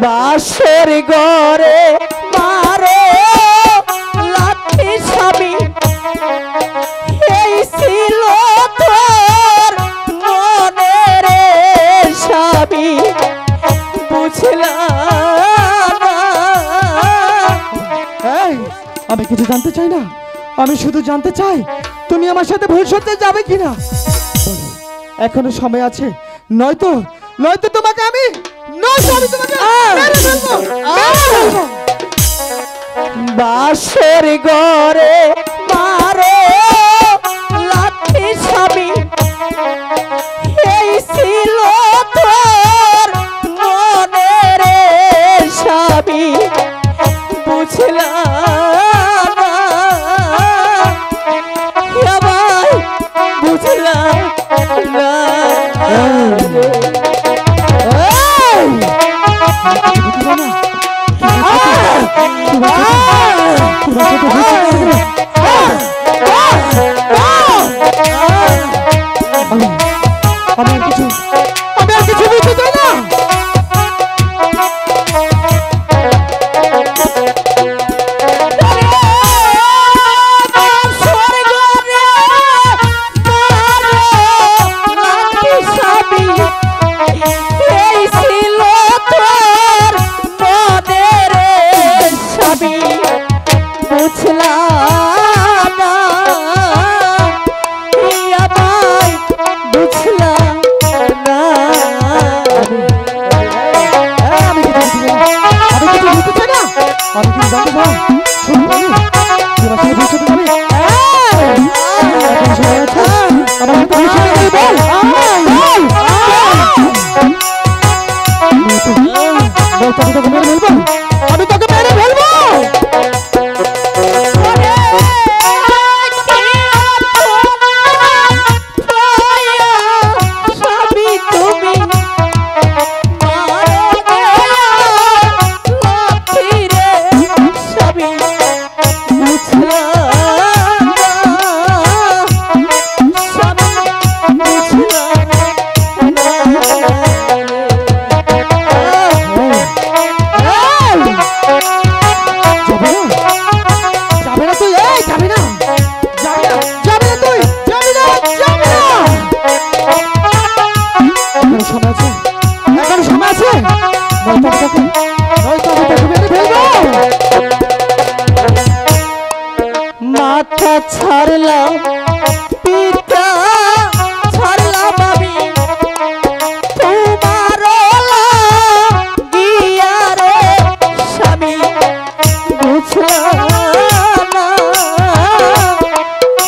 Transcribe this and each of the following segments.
বাসর ঘরে মারো লাঠি স্বামী, এই ছিল তোর মনের স্বামী, বুঝলাম না। এই, আমি কিছু জানতে চাই না, আমি শুধু জানতে চাই তুমি আমার সাথে ভবিষ্যতে যাবে কিনা। এখনো সময় আছে, নয়তো নয়তো তোমাকে আমি তোমাকে মেরে ফেলবো। বাসর ঘরে মারো লাঠি স্বামী, এই ছিল তোর মনের স্বামী, বুঝলাম না। ভাই বুঝলাম না। আমি আর কিছু বুঝতে চাই না। আমি তোকে মেরে ফেলবো। মাথা ছাড়লাম পিতা ছাড়লাম আমি, তোমার গিয়া রে স্বামী, বুঝলাম না।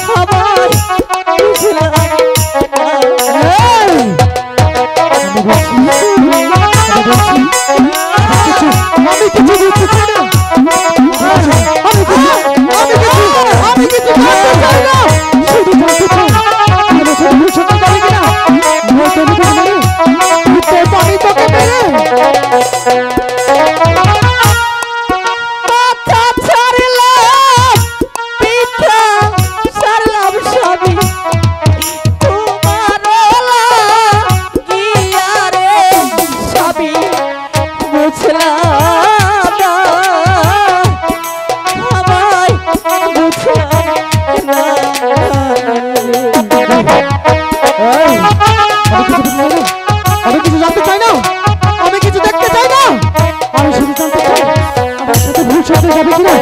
সবাই বুঝলাম আমি কিছু বুঝতে চাই না। আমি কিছু জানতে চাই না, শুধু জানতে চাই আমার সাথে ভবিষ্যতে যাবে কিনা। আমি তোকে মেরে মাথা ছাড়লাম পিতা ছাড়লাম স্বামী, তোমার গিয়া রে স্বামী, বুঝলাম না। আমায় বুঝলাম না। আমি কিছু জানতে চাই না, আমি কিছু দেখতে চাই না, আমি শুধু জানতে চাই আমার সাথে ভবিষ্যতে যাবে কিনা।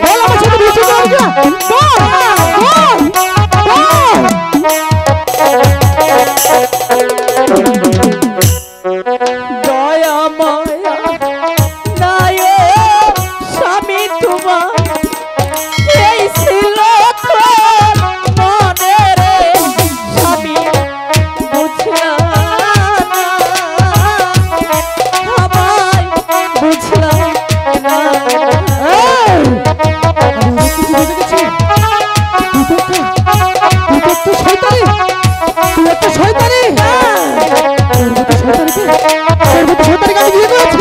বল আমার সাথে ভবিষ্যতে যাবে কিনা। দয়া মায়া নাই স্বামী তোমার, এই ছিল তোর মনের স্বামী, বুঝলাম না। আমায় বুঝলাম না। আমি অনেক কিছু বুঝে গেছি। তুই তো একটা শয়তানি, তুই একটা শয়তানি। তোর মতো শয়তানিকে আমি বিয়ে করেছি।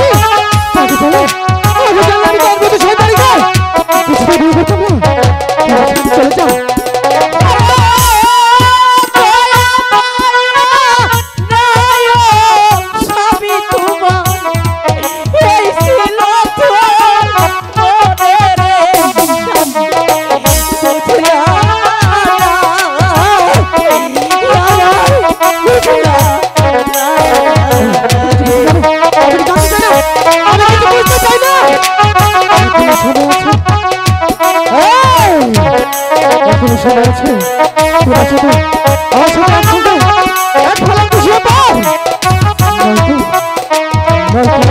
ফল